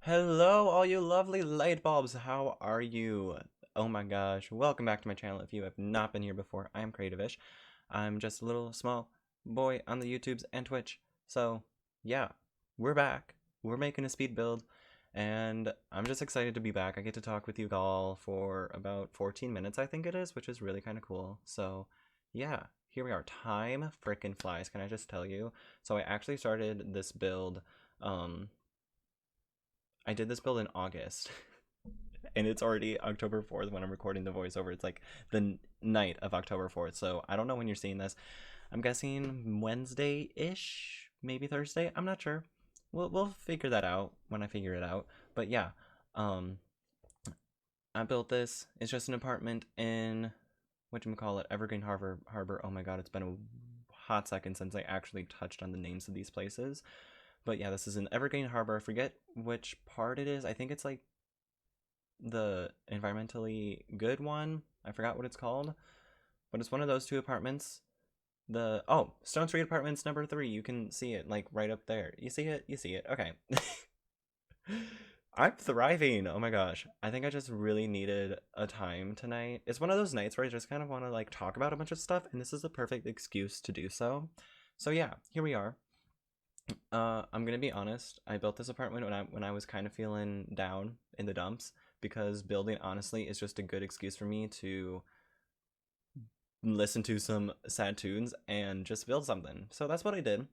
Hello, all you lovely light bulbs. How are you? Oh my gosh, welcome back to my channel. If you have not been here before, I am Creativish. I'm just a little small boy on the YouTubes and Twitch. So, yeah, we're back. We're making a speed build, and I'm just excited to be back. I get to talk with you all for about 14 minutes, I think it is, which is really kind of cool. So, yeah, here we are. Time frickin' flies, can I just tell you? So, I actually started this build, I did this build in August, and it's already October 4th when I'm recording the voiceover. It's like the night of October 4th, so I don't know when you're seeing this. I'm guessing Wednesday-ish, maybe Thursday. I'm not sure. We'll figure that out when I figure it out. But yeah, um, I built this. It's just an apartment in whatchamacallit, Evergreen Harbor. Oh my god, it's been a hot second since I actually touched on the names of these places. But yeah, this is in Evergreen Harbor. I forget which part it is. I think it's like the environmentally good one. I forgot what it's called, but it's one of those two apartments. Stone Street Apartments number 3. You can see it like right up there. You see it? You see it. Okay. I'm thriving. Oh my gosh. I think I just really needed a time tonight. It's one of those nights where I just kind of want to like talk about a bunch of stuff, and this is the perfect excuse to do so. So yeah, here we are. I'm gonna be honest. I built this apartment when I was kind of feeling down in the dumps because building honestly is just a good excuse for me to listen to some sad tunes and just build something. So that's what I did.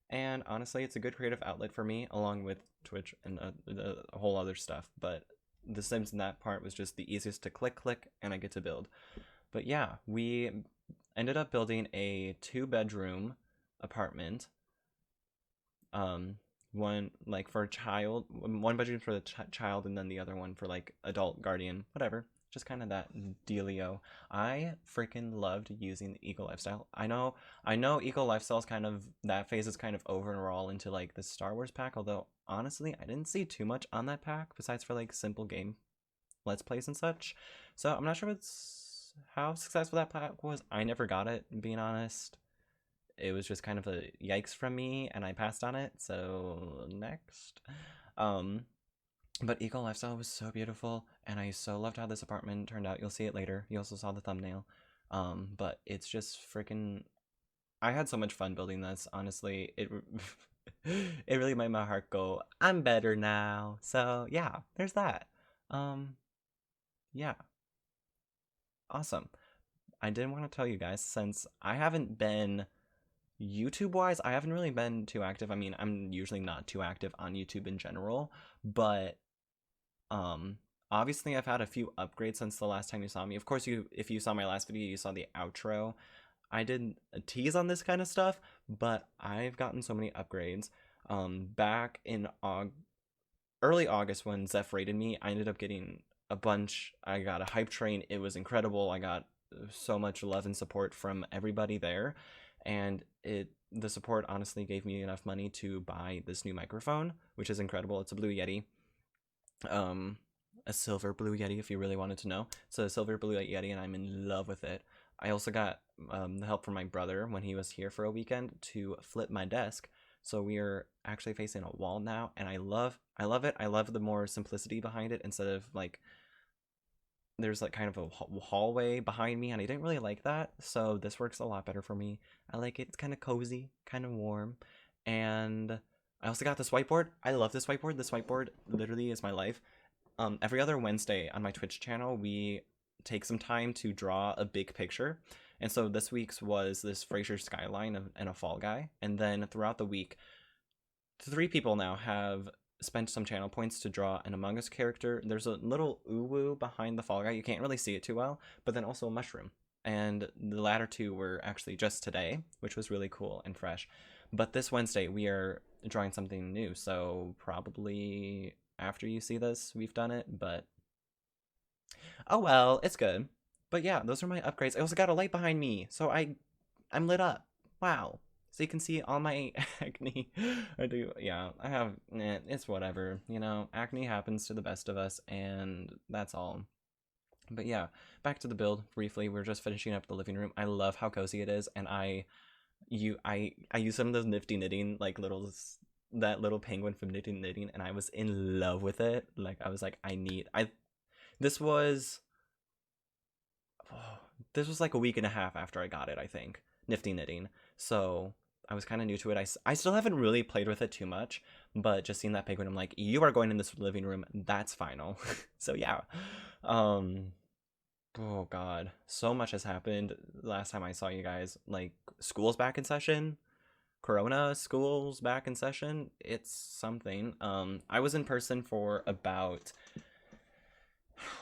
And honestly, it's a good creative outlet for me along with Twitch and the whole other stuff. But the Sims in that part was just the easiest to click and I get to build. But yeah, we ended up building a 2-bedroom apartment, one like for a child, one bedroom for the child, and then the other one for like adult guardian, whatever, just kind of that dealio. I freaking loved using the eco lifestyle. I know eco lifestyle is kind of, that phase is kind of over and we're all into like the Star Wars pack, although honestly I didn't see too much on that pack besides for like simple game let's plays and such. So I'm not sure what's how successful that pack was. I never got it, being honest. It was just kind of a yikes from me and I passed on it. So next. Um but Eco Lifestyle was so beautiful and I so loved how this apartment turned out. You'll see it later. You also saw the thumbnail. But it's just freaking, I had so much fun building this. Honestly, it it really made my heart go, I'm better now. So, yeah, there's that. Um yeah, awesome. I did want to tell you guys, since I haven't been YouTube wise, I haven't really been too active. I mean, I'm usually not too active on YouTube in general, but um obviously I've had a few upgrades since the last time you saw me. Of course, if you saw my last video, you saw the outro. I did a tease on this kind of stuff, but I've gotten so many upgrades. Back in early August when Zeph rated me, I ended up getting a bunch. I got a hype train. It was incredible. I got so much love and support from everybody there, and the support honestly gave me enough money to buy this new microphone, which is incredible. It's a Blue Yeti, um, a silver Blue Yeti if you really wanted to know. It's a silver Blue Yeti, and I'm in love with it. I also got the help from my brother when he was here for a weekend to flip my desk. So we are actually facing a wall now, and I love it. I love the more simplicity behind it instead of like there's like kind of a hallway behind me, and I didn't really like that. So this works a lot better for me. I like it. It's kind of cozy, kind of warm, and I also got this whiteboard. I love this whiteboard. This whiteboard literally is my life. Every other Wednesday on my Twitch channel, we take some time to draw a big picture. And so this week's was this Frasier skyline and a fall guy. And then throughout the week, 3 people now have spent some channel points to draw an Among Us character. There's a little uwu behind the fall guy. You can't really see it too well, but then also a mushroom. And the latter two were actually just today, which was really cool and fresh. But this Wednesday, we are drawing something new. So probably after you see this, we've done it, but oh well, it's good. But yeah, those are my upgrades. I also got a light behind me, so I'm lit up. Wow. So you can see all my acne. I do, yeah. I have, it's whatever. You know, acne happens to the best of us, and that's all. But yeah, back to the build briefly. We're just finishing up the living room. I love how cozy it is, and I use some of those nifty knitting like little that little penguin from Knitting Knitting, and I was in love with it. Like I was like, this was oh, this was like a week and a half after I got it, I think. Nifty Knitting. So I was kind of new to it. I still haven't really played with it too much, but just seeing that penguin, I'm like, you are going in this living room. That's final. So yeah. Um, oh God, so much has happened. Last time I saw you guys, like school's back in session. Corona school's back in session. It's something. I was in person for about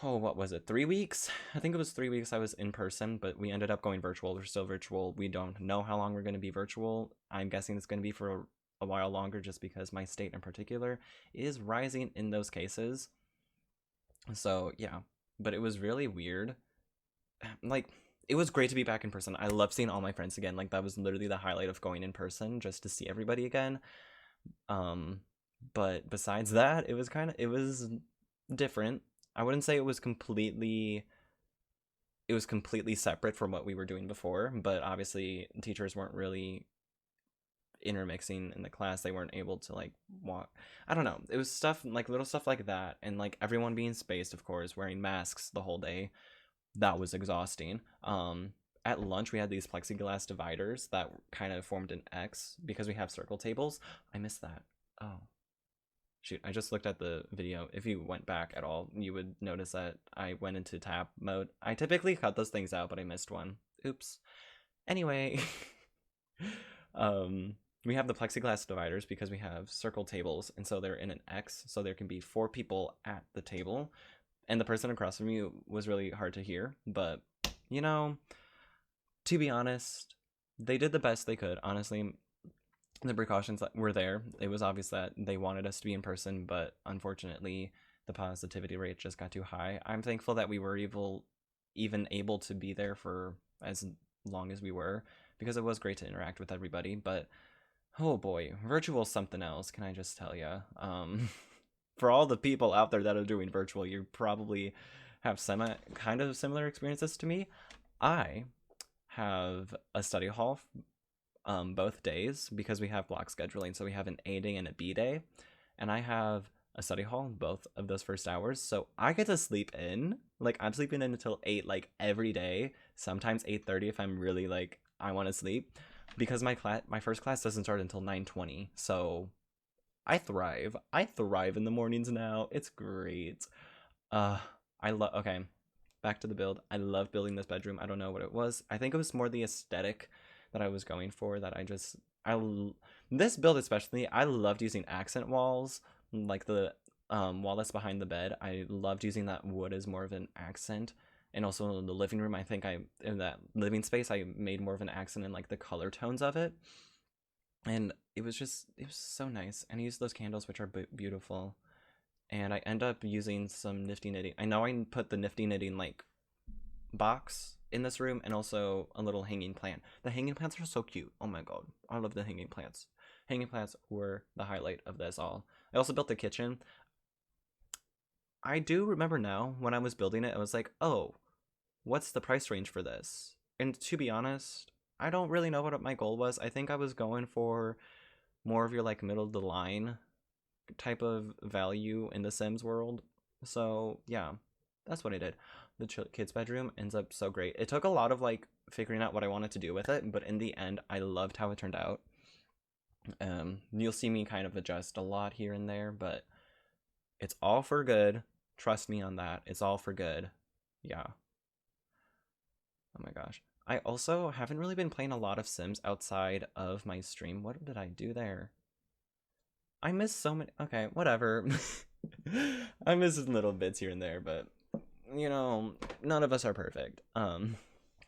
what was it? 3 weeks? I think it was 3 weeks I was in person, but we ended up going virtual. We're still virtual. We don't know how long we're going to be virtual. I'm guessing it's going to be for a while longer just because my state in particular is rising in those cases. So, yeah. But it was really weird. Like, it was great to be back in person. I love seeing all my friends again. Like, that was literally the highlight of going in person, just to see everybody again. Um, but besides that, it was different. I wouldn't say it was completely separate from what we were doing before, but obviously teachers weren't really intermixing in the class. They weren't able to like walk. I don't know. It was stuff like little stuff like that, and like everyone being spaced, of course, wearing masks the whole day. That was exhausting. At lunch we had these plexiglass dividers that kind of formed an X because we have circle tables. I missed that. Oh, shoot, I just looked at the video. If you went back at all, you would notice that I went into tab mode. I typically cut those things out, but I missed one. Oops. Anyway, um, we have the plexiglass dividers because we have circle tables, and so they're in an X, so there can be 4 people at the table. And the person across from you was really hard to hear, but you know, to be honest, they did the best they could. Honestly, the precautions that were there. It was obvious that they wanted us to be in person, but unfortunately, the positivity rate just got too high. I'm thankful that we were even able to be there for as long as we were, because it was great to interact with everybody. But oh boy, virtual something else. Can I just tell you? For all the people out there that are doing virtual, you probably have kind of similar experiences to me. I have a study hall both days because we have block scheduling. So we have an A day and a B day. And I have a study hall both of those first hours. So I get to sleep in. Like I'm sleeping in until 8 like every day. Sometimes 8:30 if I'm really like I want to sleep. Because my first class doesn't start until 9:20. So I thrive. I thrive in the mornings now. It's great. Uh I love okay. Back to the build. I love building this bedroom. I don't know what it was. I think it was more the aesthetic that I was going for that this build especially, I loved using accent walls, like the wall that's behind the bed. I loved using that wood as more of an accent. And also in the living room, I think in that living space, I made more of an accent in like the color tones of it. And it was so nice. And I used those candles, which are beautiful. And I end up using some Nifty Knitting. I know I put the Nifty Knitting like box in this room and also a little hanging plant. The hanging plants are so cute. Oh my god, I love the hanging plants. Hanging plants were the highlight of this all. I also built the kitchen. I do remember now when I was building it, I was like, oh, what's the price range for this? And to be honest, I don't really know what my goal was. I think I was going for more of your like middle of the line type of value in the Sims world. So yeah, that's what I did. The kids' bedroom ends up so great. It took a lot of like figuring out what I wanted to do with it, but in the end, I loved how it turned out. You'll see me kind of adjust a lot here and there, but it's all for good. Trust me on that. It's all for good. Yeah. Oh my gosh. I also haven't really been playing a lot of Sims outside of my stream. What did I do there? I miss so many. Okay, whatever. I miss little bits here and there, but you know, none of us are perfect. I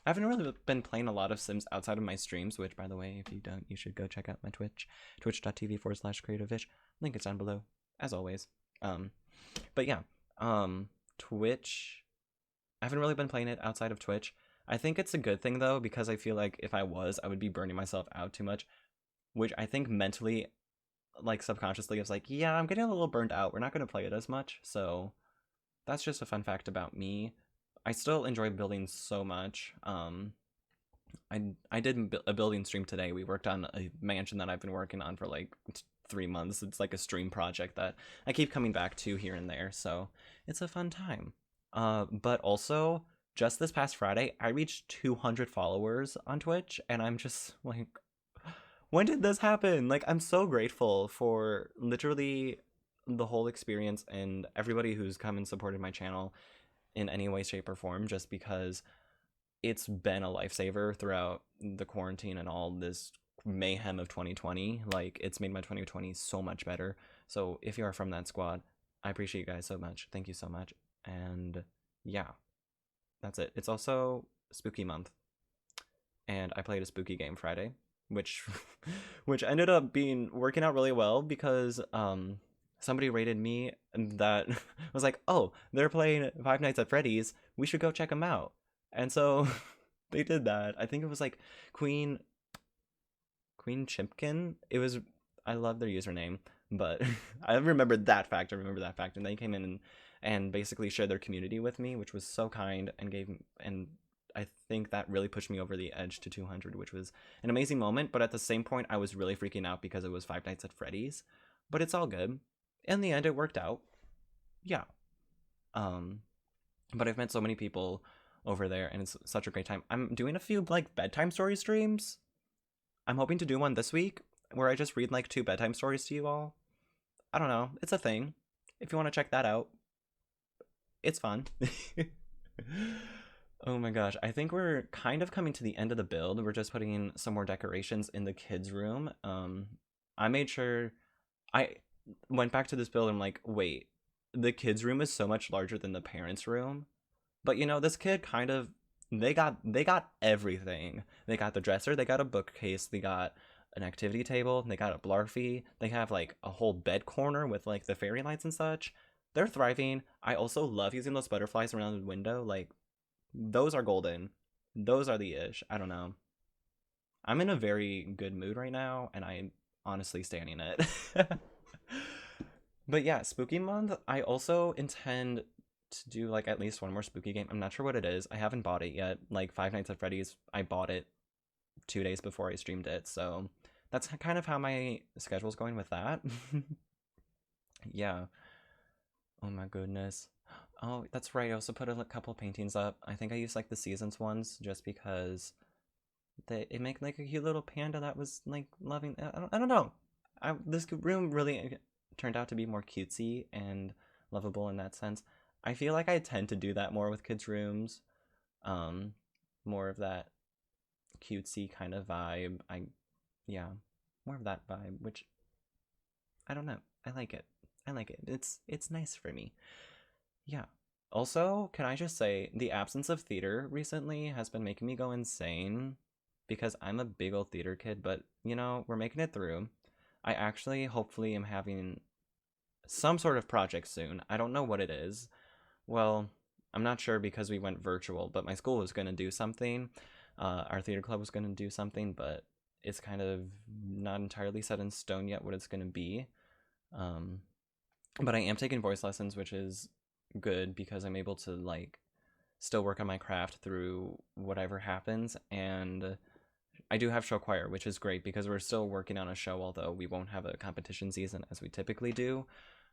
haven't really been playing a lot of Sims outside of my streams, which, by the way, if you don't, you should go check out my Twitch, twitch.tv/creativevish. Link is down below, as always. But yeah, Twitch. I haven't really been playing it outside of Twitch. I think it's a good thing though, because I feel like if I was, I would be burning myself out too much, which I think mentally, like subconsciously, I was like, yeah, I'm getting a little burned out. We're not going to play it as much, so that's just a fun fact about me. I still enjoy building so much. I did a building stream today. We worked on a mansion that I've been working on for like 3 months. It's like a stream project that I keep coming back to here and there, so it's a fun time. But also, just this past Friday, I reached 200 followers on Twitch, and I'm just like, when did this happen? Like, I'm so grateful for literally the whole experience and everybody who's come and supported my channel in any way, shape, or form, just because it's been a lifesaver throughout the quarantine and all this mayhem of 2020. Like, it's made my 2020 so much better. So if you are from that squad, I appreciate you guys so much. Thank you so much. And yeah, that's it. It's also spooky month, and I played a spooky game Friday, which which ended up being working out really well because somebody rated me that was like, oh, they're playing Five Nights at Freddy's, we should go check them out. And so they did that. I think it was like Queen Chimpkin. It was, I love their username, but I remembered that fact. I remember that fact, and they came in and basically shared their community with me, which was so kind and gave, and I think that really pushed me over the edge to 200, which was an amazing moment. But at the same point, I was really freaking out because it was Five Nights at Freddy's. But it's all good. In the end, it worked out. Yeah. But I've met so many people over there, and it's such a great time. I'm doing a few like bedtime story streams. I'm hoping to do one this week where I just read like 2 bedtime stories to you all. I don't know. It's a thing. If you want to check that out, it's fun. Oh my gosh. I think we're kind of coming to the end of the build. We're just putting in some more decorations in the kids' room. I made sure I went back to this build and I'm like, wait, the kids' room is so much larger than the parents' room. But you know, this kid kind of, they got everything. They got the dresser, they got a bookcase, they got an activity table, they got a blarfy, they have like a whole bed corner with like the fairy lights and such. They're thriving. I also love using those butterflies around the window. Like, those are golden. Those are the ish. I don't know. I'm in a very good mood right now, and I'm honestly standing it. But yeah, spooky month, I also intend to do like at least one more spooky game. I'm not sure what it is. I haven't bought it yet. Like Five Nights at Freddy's, I bought it 2 days before I streamed it, so that's kind of how my schedule's going with that. Yeah. Oh my goodness. Oh, that's right. I also put a couple paintings up. I think I used like the seasons ones just because it made like a cute little panda that was like loving. I don't know. This room really turned out to be more cutesy and lovable in that sense. I feel like I tend to do that more with kids' rooms. Um, More of that cutesy kind of vibe. Yeah, more of that vibe, which I don't know. I like it. I like it. It's nice for me. Yeah. Also, can I just say the absence of theater recently has been making me go insane because I'm a big old theater kid, but you know, we're making it through. I actually hopefully am having some sort of project soon. I don't know what it is. Well, I'm not sure because we went virtual, but my school was going to do something. Our theater club was going to do something, but it's kind of not entirely set in stone yet what it's going to be. Um, but I am taking voice lessons, which is good because I'm able to like still work on my craft through whatever happens. And I do have show choir, which is great because we're still working on a show, although we won't have a competition season as we typically do.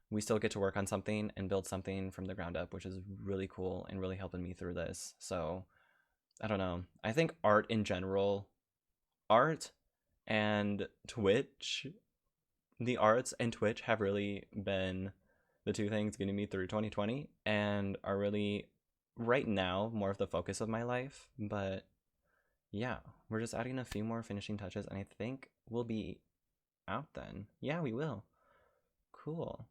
We still get to work on something and build something from the ground up, which is really cool and really helping me through this. So I don't know. I think art in general, art and Twitch, the arts and Twitch have really been the 2 things getting me through 2020 and are really right now more of the focus of my life. But yeah, we're just adding a few more finishing touches and I think we'll be out then. Yeah, we will. Cool.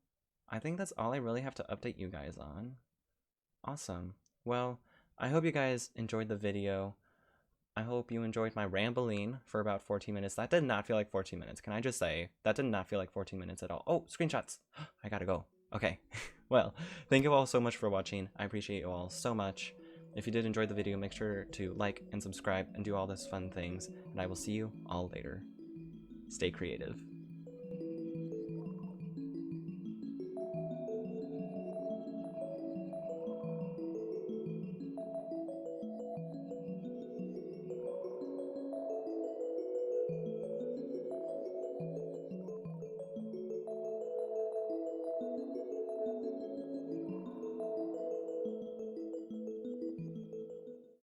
I think that's all I really have to update you guys on. Awesome. Well, I hope you guys enjoyed the video. I hope you enjoyed my rambling for about 14 minutes. That did not feel like 14 minutes. Can I just say, that did not feel like 14 minutes at all. Oh, screenshots. I gotta go. Okay. Well, thank you all so much for watching. I appreciate you all so much. If you did enjoy the video, make sure to like and subscribe and do all those fun things. And I will see you all later. Stay creative.